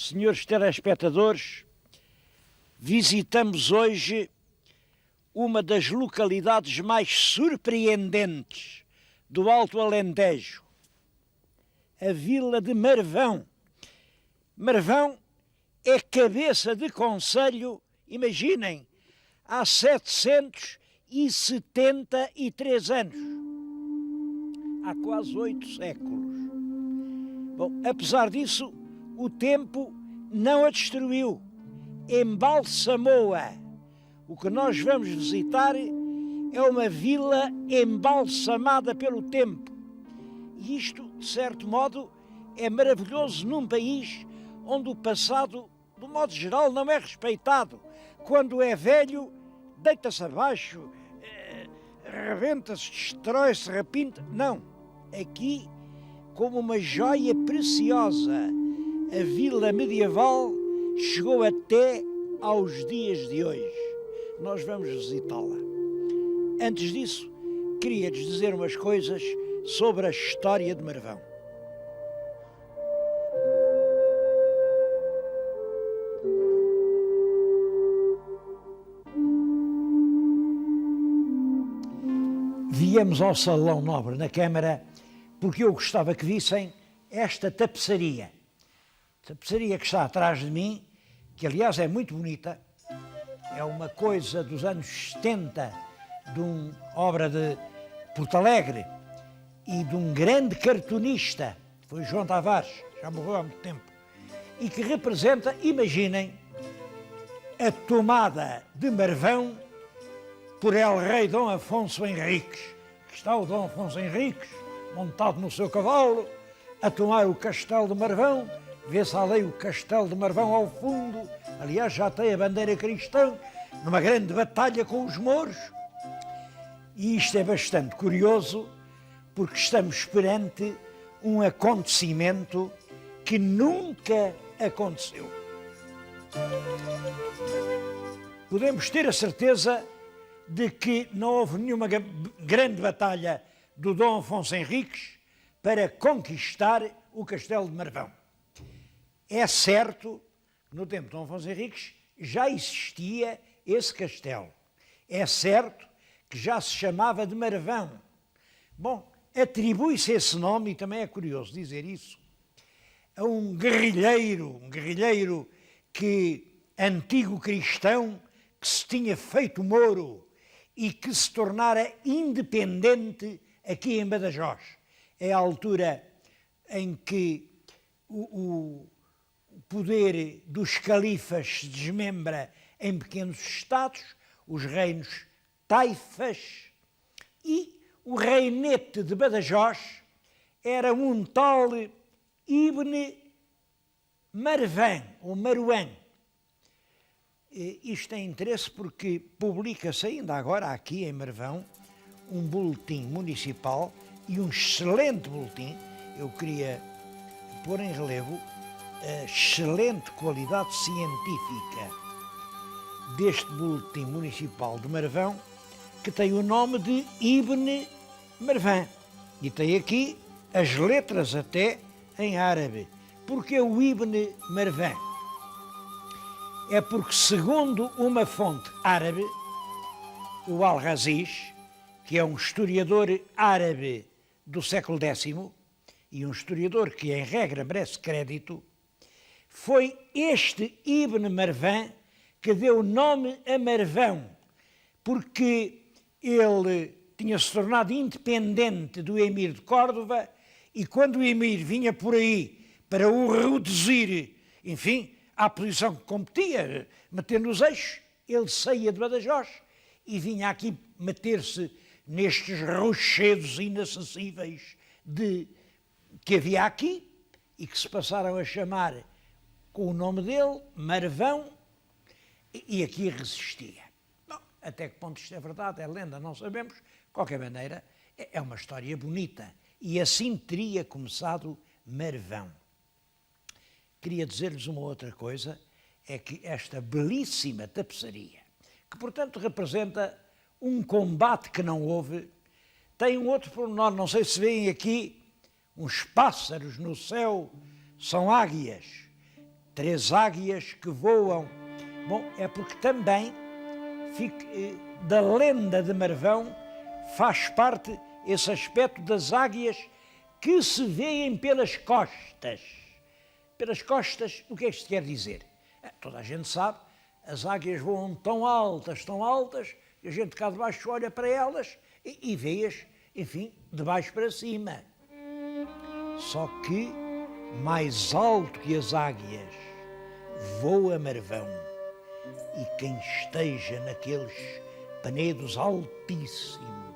Senhores telespectadores, visitamos hoje uma das localidades mais surpreendentes do Alto Alentejo, a vila de Marvão. Marvão é cabeça de concelho, imaginem, há 773 anos, há quase 8 séculos. Bom, apesar disso, o tempo não a destruiu, embalsamou-a. O que nós vamos visitar é uma vila embalsamada pelo tempo. E isto, de certo modo, é maravilhoso num país onde o passado, do modo geral, não é respeitado. Quando é velho, deita-se abaixo, rebenta-se, destrói-se, repinta. Não. Aqui, como uma joia preciosa, a vila medieval chegou até aos dias de hoje. Nós vamos visitá-la. Antes disso, queria-lhes dizer umas coisas sobre a história de Marvão. Viemos ao Salão Nobre na Câmara porque eu gostava que vissem esta tapeçaria. Tapeçaria que está atrás de mim, que aliás é muito bonita, é uma coisa dos anos 70, de uma obra de Porto Alegre e de um grande cartunista, foi João Tavares, já morreu há muito tempo, e que representa, imaginem, a tomada de Marvão por El Rei Dom Afonso Henriques. Aqui está o Dom Afonso Henriques, montado no seu cavalo, a tomar o castelo de Marvão. Vê-se ali o castelo de Marvão ao fundo, aliás já tem a bandeira cristã, numa grande batalha com os mouros. E isto é bastante curioso, porque estamos perante um acontecimento que nunca aconteceu. Podemos ter a certeza de que não houve nenhuma grande batalha do Dom Afonso Henriques para conquistar o castelo de Marvão. É certo que no tempo de Dom Afonso Henriques já existia esse castelo. É certo que já se chamava de Marvão. Bom, atribui-se esse nome, e também é curioso dizer isso, a um guerrilheiro que, antigo cristão, que se tinha feito mouro e que se tornara independente aqui em Badajoz. É a altura em que o poder dos califas se desmembra em pequenos estados, os reinos taifas, e o reinete de Badajoz era um tal Ibn Marwan, ou Marwan. Isto tem interesse porque publica-se ainda agora aqui em Marvão um boletim municipal e um excelente boletim. Eu queria pôr em relevo a excelente qualidade científica deste boletim municipal de Marvão, que tem o nome de Ibn Marwan. E tem aqui as letras até em árabe. Porque o Ibn Marwan? É porque, segundo uma fonte árabe, o Al-Raziz, que é um historiador árabe do século X, e um historiador que, em regra, merece crédito, foi este Ibn Marwan que deu nome a Marvão, porque ele tinha se tornado independente do Emir de Córdoba, e quando o Emir vinha por aí para o reduzir, enfim, à posição que competia, metendo os eixos, ele saía de Badajoz e vinha aqui meter-se nestes rochedos inacessíveis que havia aqui e que se passaram a chamar com o nome dele, Marvão, e aqui resistia. Bom, até que ponto isto é verdade, é lenda, não sabemos. De qualquer maneira, é uma história bonita. E assim teria começado Marvão. Queria dizer-lhes uma outra coisa, é que esta belíssima tapeçaria, que portanto representa um combate que não houve, tem um outro pormenor, não sei se veem aqui, uns pássaros no céu, são águias. 3 águias que voam. Bom, é porque também da lenda de Marvão faz parte esse aspecto das águias que se vêem pelas costas. Pelas costas, o que é que isto quer dizer? Toda a gente sabe, as águias voam tão altas, que a gente cá de baixo olha para elas e vê-as, enfim, de baixo para cima. Só que, mais alto que as águias, voa Marvão. E quem esteja naqueles penedos altíssimos,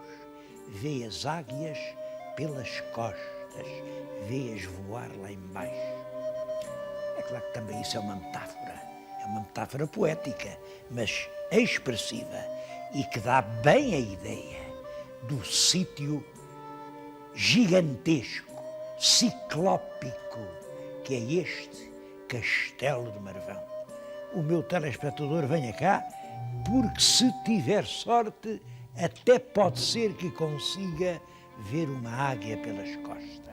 vê as águias pelas costas, vê-as voar lá embaixo. É claro que também isso é uma metáfora poética, mas expressiva e que dá bem a ideia do sítio gigantesco, ciclópico, que é este Castelo de Marvão. O meu telespectador venha cá, porque se tiver sorte, até pode ser que consiga ver uma águia pelas costas.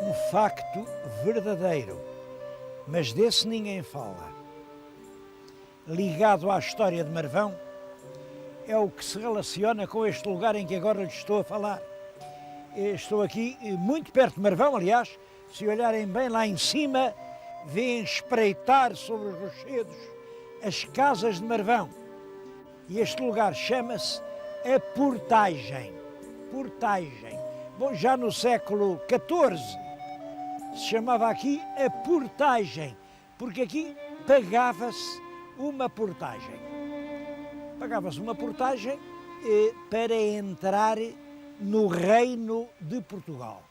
Um facto verdadeiro, mas desse ninguém fala, ligado à história de Marvão, é o que se relaciona com este lugar em que agora lhes estou a falar. Estou aqui muito perto de Marvão, aliás, se olharem bem lá em cima, veem espreitar sobre os rochedos as casas de Marvão. E este lugar chama-se a Portagem. Portagem. Bom, já no século XIV se chamava aqui a Portagem, porque aqui pagava-se uma portagem. Pagava-se uma portagem para entrar no Reino de Portugal.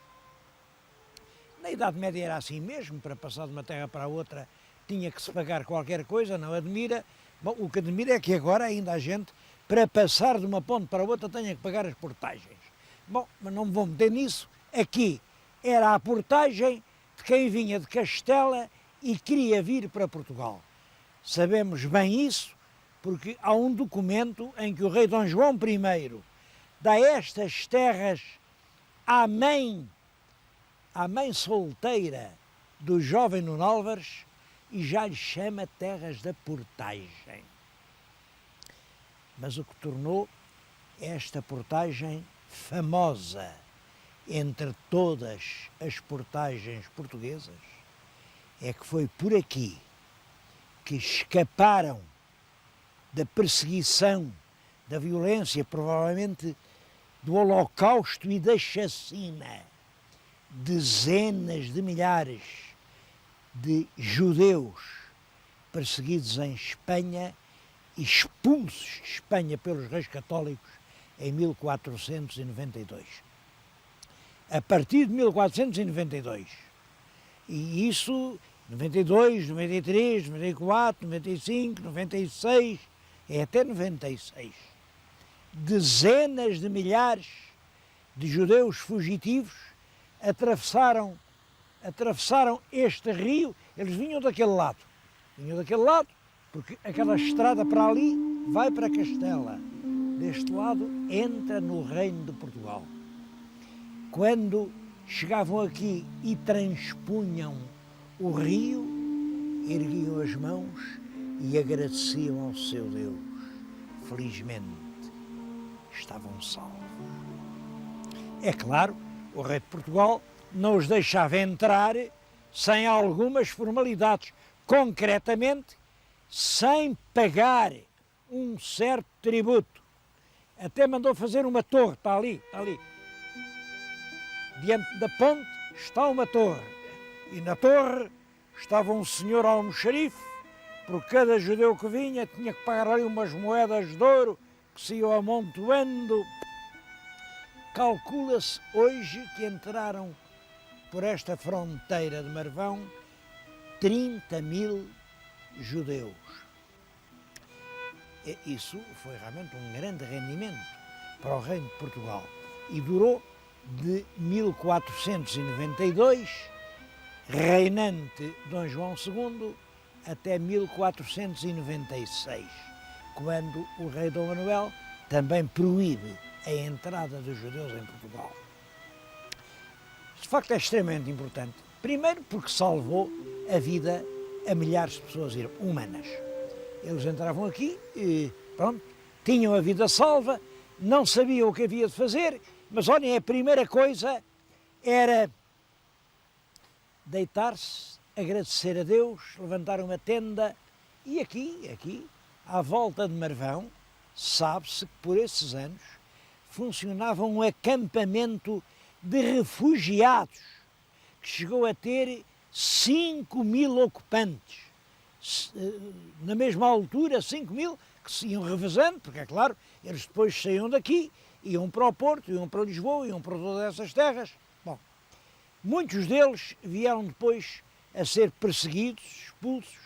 Na Idade Média era assim mesmo, para passar de uma terra para a outra tinha que se pagar qualquer coisa, não admira. Bom, o que admira é que agora ainda a gente, para passar de uma ponte para a outra, tenha que pagar as portagens. Bom, mas não me vou meter nisso. Aqui era a portagem de quem vinha de Castela e queria vir para Portugal. Sabemos bem isso, porque há um documento em que o rei Dom João I dá estas terras à mãe solteira do jovem Nuno Álvares e já lhe chama terras da portagem. Mas o que tornou esta portagem famosa entre todas as portagens portuguesas é que foi por aqui que escaparam da perseguição, da violência, provavelmente do Holocausto e da chacina, dezenas de milhares de judeus perseguidos em Espanha e expulsos de Espanha pelos reis católicos em 1492. A partir de 1492, e isso 92, 93, 94, 95, 96, até 96, dezenas de milhares de judeus fugitivos atravessaram este rio. Eles vinham daquele lado, porque aquela estrada para ali vai para Castela, deste lado entra no Reino de Portugal. Quando chegavam aqui e transpunham o rio, erguiam as mãos e agradeciam ao seu Deus. Felizmente, estavam salvos. É claro, o rei de Portugal não os deixava entrar sem algumas formalidades, concretamente, sem pagar um certo tributo. Até mandou fazer uma torre, está ali. Diante da ponte está uma torre, e na torre estava um senhor almoxarife. Por cada judeu que vinha tinha que pagar ali umas moedas de ouro que se iam amontoando. Calcula-se hoje que entraram por esta fronteira de Marvão 30 mil judeus. Isso foi realmente um grande rendimento para o Reino de Portugal e durou de 1492 reinante Dom João II até 1496, quando o rei Dom Manuel também proíbe a entrada dos judeus em Portugal. De facto é extremamente importante. Primeiro porque salvou a vida a milhares de pessoas humanas. Eles entravam aqui e pronto, tinham a vida salva, não sabiam o que havia de fazer, mas olhem, a primeira coisa era deitar-se, agradecer a Deus, levantar uma tenda e aqui, à volta de Marvão, sabe-se que por esses anos funcionava um acampamento de refugiados que chegou a ter 5.000 ocupantes. Na mesma altura, 5.000 que se iam revezando, porque é claro, eles depois saíam daqui, iam para o Porto, iam para Lisboa, iam para todas essas terras. Bom, muitos deles vieram depois a ser perseguidos, expulsos,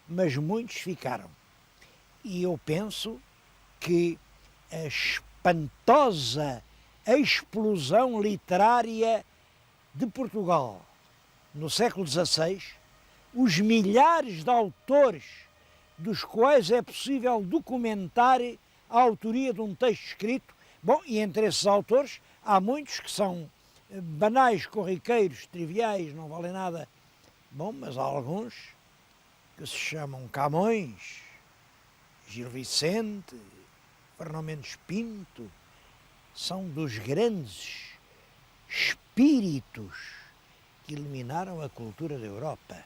mas muitos ficaram. E eu penso que a espantosa explosão literária de Portugal no século XVI, os milhares de autores dos quais é possível documentar a autoria de um texto escrito, bom, e entre esses autores há muitos que são banais, corriqueiros, triviais, não valem nada, bom, mas há alguns que se chamam Camões, Gil Vicente, Fernão Mendes Pinto, são dos grandes espíritos que iluminaram a cultura da Europa.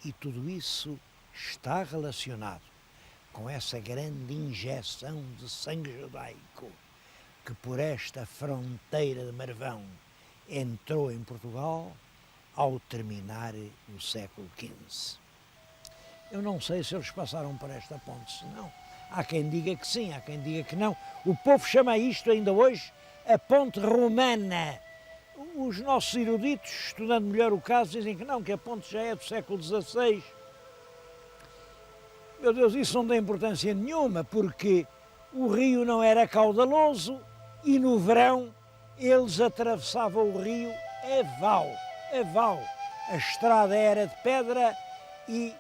E tudo isso está relacionado com essa grande injeção de sangue judaico que por esta fronteira de Marvão entrou em Portugal ao terminar o século XV. Eu não sei se eles passaram por esta ponte, se não. Há quem diga que sim, há quem diga que não. O povo chama isto ainda hoje a ponte romana. Os nossos eruditos, estudando melhor o caso, dizem que não, que a ponte já é do século XVI. Meu Deus, isso não tem importância nenhuma, porque o rio não era caudaloso e no verão eles atravessavam o rio a val. A estrada era de pedra e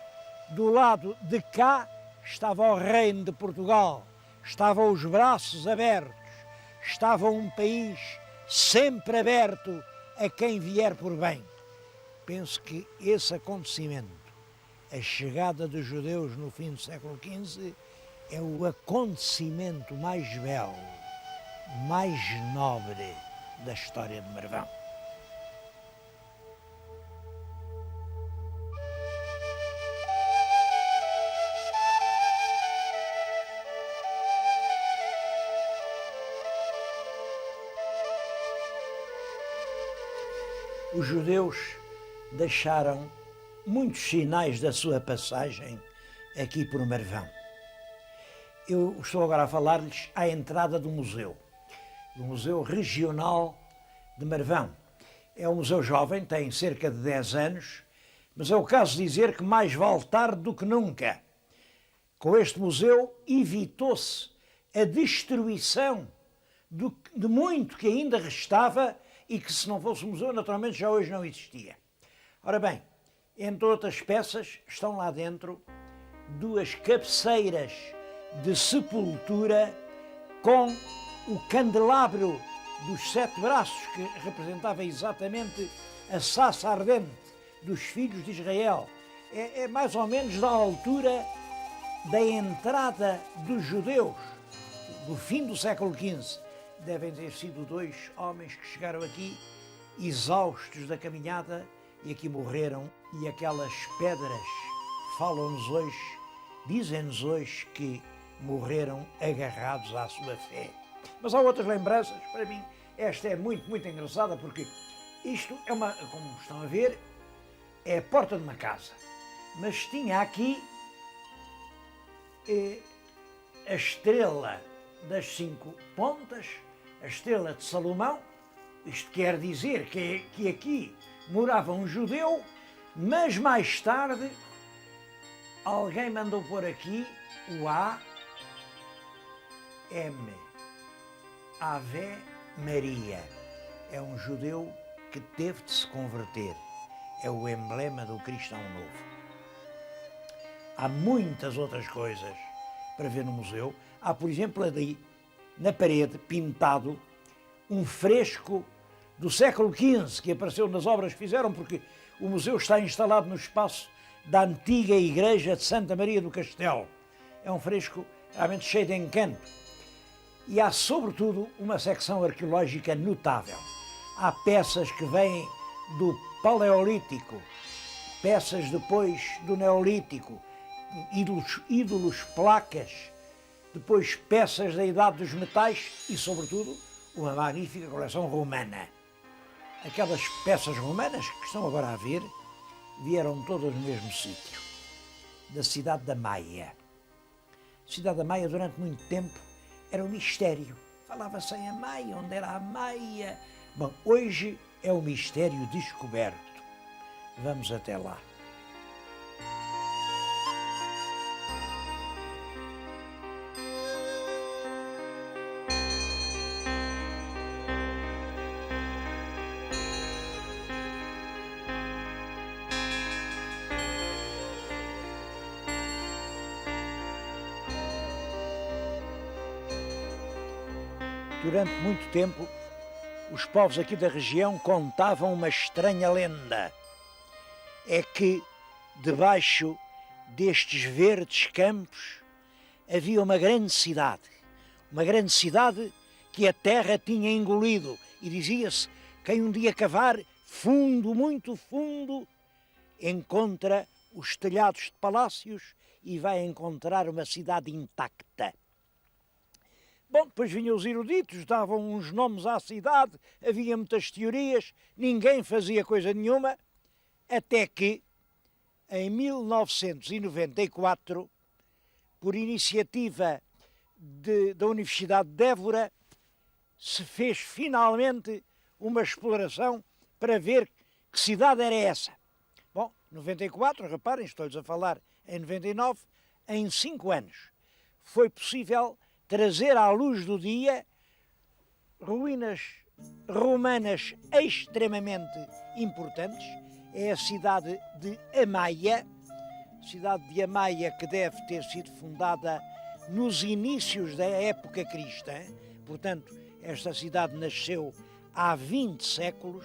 do lado de cá estava o reino de Portugal, estavam os braços abertos, estava um país sempre aberto a quem vier por bem. Penso que esse acontecimento, a chegada dos judeus no fim do século XV, é o acontecimento mais belo, mais nobre da história de Marvão. Os judeus deixaram muitos sinais da sua passagem aqui por Marvão. Eu estou agora a falar-lhes à entrada do Museu Regional de Marvão. É um museu jovem, tem cerca de 10 anos, mas é o caso de dizer que mais vale tarde do que nunca. Com este museu evitou-se a destruição de muito que ainda restava e que, se não fosse o museu, naturalmente já hoje não existia. Ora bem, entre outras peças, estão lá dentro 2 cabeceiras de sepultura com o candelabro dos 7 braços, que representava exatamente a saça ardente dos filhos de Israel. É mais ou menos da altura da entrada dos judeus, do fim do século XV. Devem ter sido 2 homens que chegaram aqui exaustos da caminhada e aqui morreram, e aquelas pedras falam-nos hoje, dizem-nos hoje que morreram agarrados à sua fé. Mas há outras lembranças, para mim esta é muito, muito engraçada, porque isto é como estão a ver, é a porta de uma casa, mas tinha aqui a estrela das 5 pontas, a estrela de Salomão. Isto quer dizer que aqui morava um judeu, mas mais tarde alguém mandou pôr aqui o AM, Ave Maria. É um judeu que teve de se converter. é o emblema do cristão novo. Há muitas outras coisas para ver no museu. Há, por exemplo, ali, na parede, pintado, um fresco do século XV, que apareceu nas obras que fizeram, porque o museu está instalado no espaço da antiga igreja de Santa Maria do Castelo. É um fresco realmente cheio de encanto. E há, sobretudo, uma secção arqueológica notável. Há peças que vêm do Paleolítico, peças depois do Neolítico, ídolos, placas, depois peças da Idade dos Metais e, sobretudo, uma magnífica coleção romana. Aquelas peças romanas que estão agora a ver vieram todas do mesmo sítio, da cidade da Maia. A cidade da Maia, durante muito tempo, era um mistério. Falava-se em a Maia, onde era a Maia. Bom, hoje é um mistério descoberto. Vamos até lá. Durante muito tempo, os povos aqui da região contavam uma estranha lenda. É que, debaixo destes verdes campos, havia uma grande cidade que a terra tinha engolido. E dizia-se, quem um dia cavar fundo, muito fundo, encontra os telhados de palácios e vai encontrar uma cidade intacta. Bom, depois vinham os eruditos, davam uns nomes à cidade, havia muitas teorias, ninguém fazia coisa nenhuma, até que, em 1994, por iniciativa da Universidade de Évora, se fez finalmente uma exploração para ver que cidade era essa. Bom, 94, reparem, estou-lhes a falar em 99, em 5 anos, foi possível trazer à luz do dia ruínas romanas extremamente importantes. É a cidade de Amaia, que deve ter sido fundada nos inícios da época cristã. Portanto, esta cidade nasceu há 20 séculos.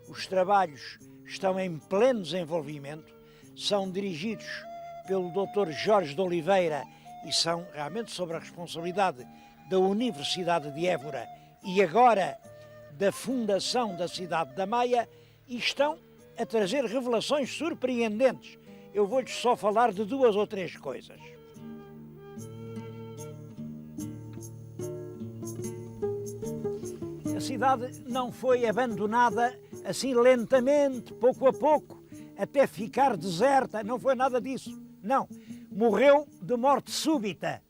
Os trabalhos estão em pleno desenvolvimento, são dirigidos pelo Dr. Jorge de Oliveira e são realmente sob a responsabilidade da Universidade de Évora e agora da fundação da cidade da Maia, e estão a trazer revelações surpreendentes. Eu vou-lhes só falar de 2 ou 3 coisas. A cidade não foi abandonada assim lentamente, pouco a pouco, até ficar deserta, não foi nada disso, não. Morreu de morte súbita.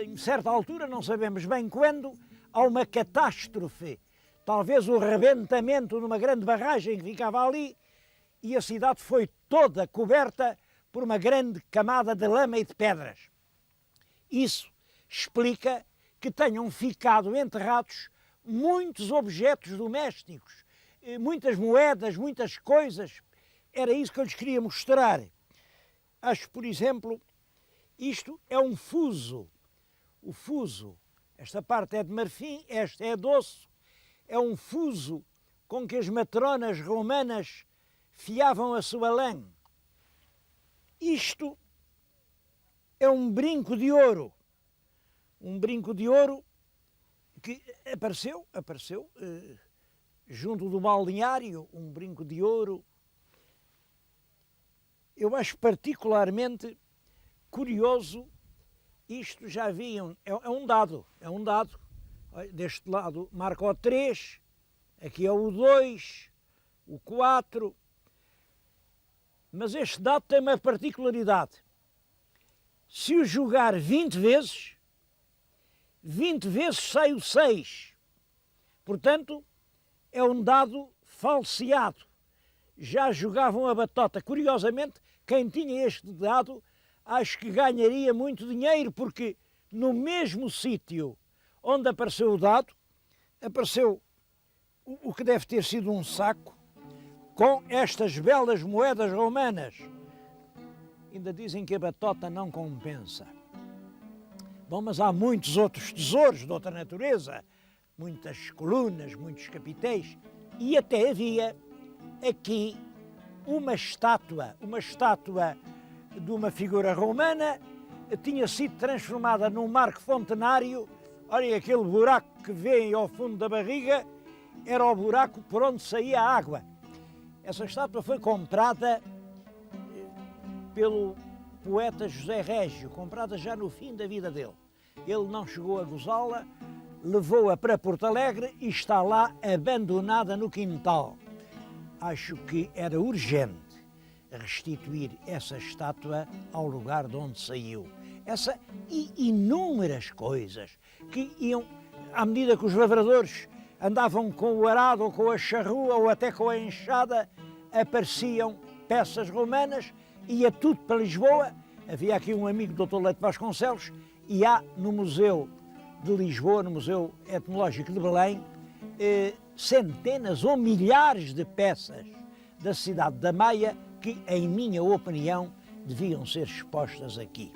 Em certa altura, não sabemos bem quando, há uma catástrofe, talvez o rebentamento de uma grande barragem que ficava ali, e a cidade foi toda coberta por uma grande camada de lama e de pedras. Isso explica que tenham ficado enterrados muitos objetos domésticos, muitas moedas, muitas coisas. Era isso que eu lhes queria mostrar. Acho, por exemplo, isto é um fuso. O fuso, esta parte é de marfim, esta é de osso. É um fuso com que as matronas romanas fiavam a sua lã. Isto é um brinco de ouro. Um brinco de ouro que apareceu junto do balneário, um brinco de ouro. Eu acho particularmente curioso, isto já haviam, é um dado. Deste lado marca o 3, aqui é o 2, o 4, mas este dado tem uma particularidade. Se o jogar 20 vezes sai o 6. Portanto, é um dado falseado. Já jogavam a batota. Curiosamente, quem tinha este dado, acho que ganharia muito dinheiro, porque no mesmo sítio onde apareceu o dado, apareceu o que deve ter sido um saco com estas belas moedas romanas. Ainda dizem que a batota não compensa. Bom, mas há muitos outros tesouros de outra natureza, muitas colunas, muitos capitéis, e até havia aqui uma estátua de uma figura romana, tinha sido transformada num marco fontenário. Olhem, aquele buraco que vêem ao fundo da barriga era o buraco por onde saía a água. Essa estátua foi comprada pelo poeta José Régio, comprada já no fim da vida dele. Ele não chegou a gozá-la, levou-a para Porto Alegre e está lá abandonada no quintal. Acho que era urgente restituir essa estátua ao lugar de onde saiu. Essa e inúmeras coisas que iam, à medida que os lavradores andavam com o arado ou com a charrua ou até com a enxada, apareciam peças romanas, ia tudo para Lisboa. Havia aqui um amigo, Dr. Leite Vasconcelos, e há no Museu de Lisboa, no Museu Etnológico de Belém, centenas ou milhares de peças da cidade da Maia que, em minha opinião, deviam ser expostas aqui.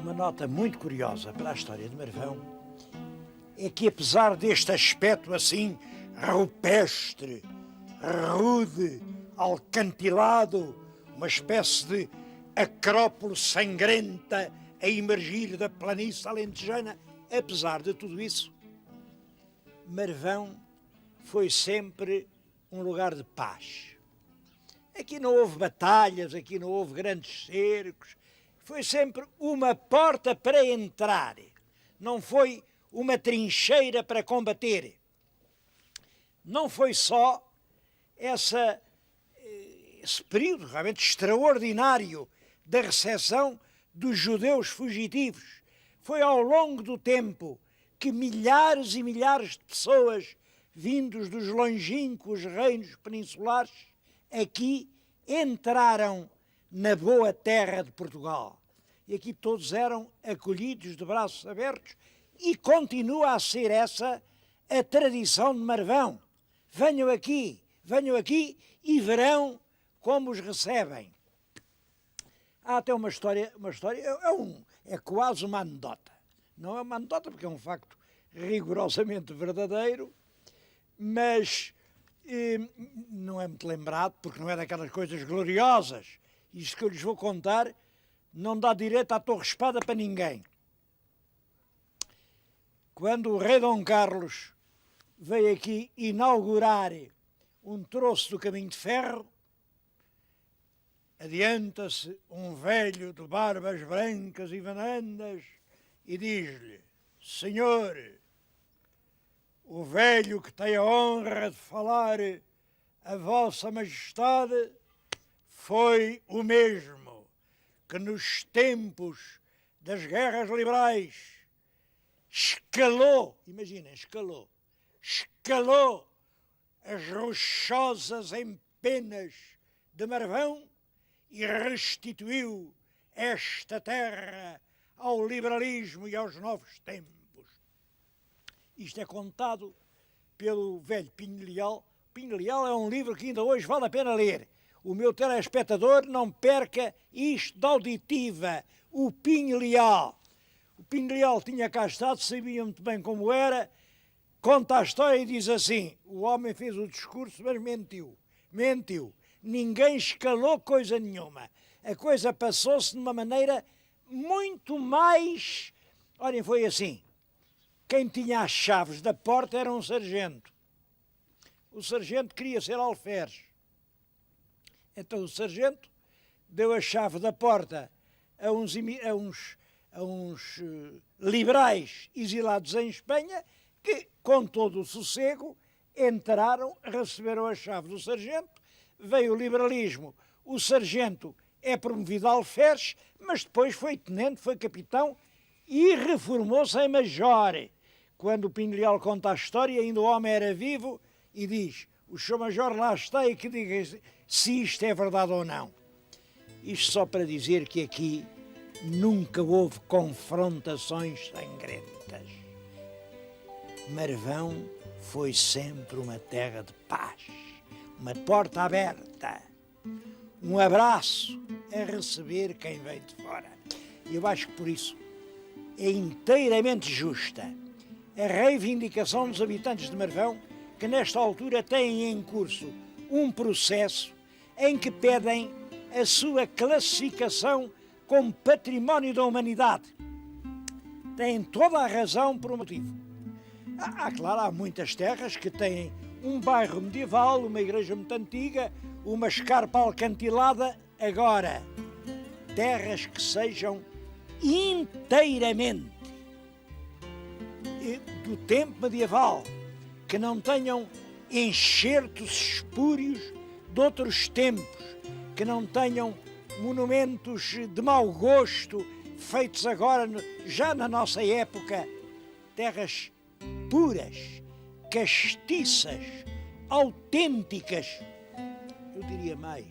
Uma nota muito curiosa para a história de Marvão é que, apesar deste aspecto assim rupestre, rude, alcantilado, uma espécie de acrópole sangrenta a emergir da planície alentejana, apesar de tudo isso, Marvão foi sempre um lugar de paz. Aqui não houve batalhas, aqui não houve grandes cercos, foi sempre uma porta para entrar, não foi uma trincheira para combater. Não foi só esse período realmente extraordinário da recepção dos judeus fugitivos. Foi ao longo do tempo que milhares e milhares de pessoas vindos dos longínquos reinos peninsulares aqui entraram na boa terra de Portugal. E aqui todos eram acolhidos de braços abertos e continua a ser essa a tradição de Marvão. Venham aqui e verão como os recebem. Há até uma história é quase uma anedota. Não é uma anedota porque é um facto rigorosamente verdadeiro, mas não é muito lembrado porque não é daquelas coisas gloriosas. Isto que eu lhes vou contar não dá direito à torre-espada para ninguém. Quando o rei Dom Carlos veio aqui inaugurar um troço do caminho de ferro, adianta-se um velho de barbas brancas e varandas e diz-lhe: Senhor, o velho que tem a honra de falar a vossa majestade foi o mesmo que nos tempos das guerras liberais escalou, imaginem, escalou as rochosas empenas de Marvão e restituiu esta terra ao liberalismo e aos novos tempos. Isto é contado pelo velho Pinho Leal. Pinho Leal é um livro que ainda hoje vale a pena ler. O meu telespectador não perca isto de auditiva. O Pinho Leal. O Pinho Leal tinha cá estado, sabia muito bem como era, conta a história e diz assim: o homem fez o discurso, mas mentiu. Ninguém escalou coisa nenhuma. A coisa passou-se de uma maneira muito mais... Olhem, foi assim. Quem tinha as chaves da porta era um sargento. O sargento queria ser alferes. Então o sargento deu a chave da porta a uns liberais exilados em Espanha que, com todo o sossego, entraram, receberam a chave do sargento, veio o liberalismo, o sargento é promovido a alferes, mas depois foi tenente, foi capitão e reformou-se em major. Quando o Pinho Leal conta a história, ainda o homem era vivo e diz: o Sr. Major lá está e que diga se isto é verdade ou não. Isto só para dizer que aqui nunca houve confrontações sangrentas. Marvão foi sempre uma terra de paz, uma porta aberta, um abraço a receber quem vem de fora. E eu acho que por isso é inteiramente justa a reivindicação dos habitantes de Marvão, que nesta altura têm em curso um processo em que pedem a sua classificação como património da humanidade. Têm toda a razão por um motivo. Claro, há muitas terras que têm um bairro medieval, uma igreja muito antiga, uma escarpa alcantilada. Agora, terras que sejam inteiramente do tempo medieval, que não tenham enxertos espúrios de outros tempos, que não tenham monumentos de mau gosto feitos agora, já na nossa época, terras puras, castiças, autênticas. Eu diria mais,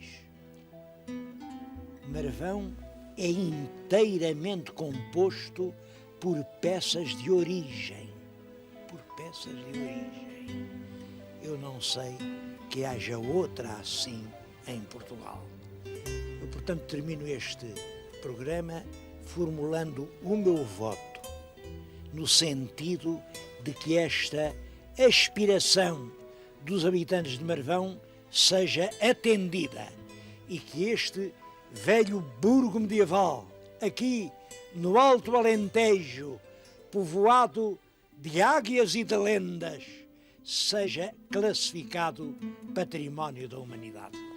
Marvão é inteiramente composto por peças de origem. Por peças de origem. Eu não sei que haja outra assim em Portugal. Eu, portanto, termino este programa formulando o meu voto no sentido de que esta aspiração dos habitantes de Marvão seja atendida e que este velho burgo medieval, aqui no Alto Alentejo, povoado de águias e de lendas, seja classificado Património da Humanidade.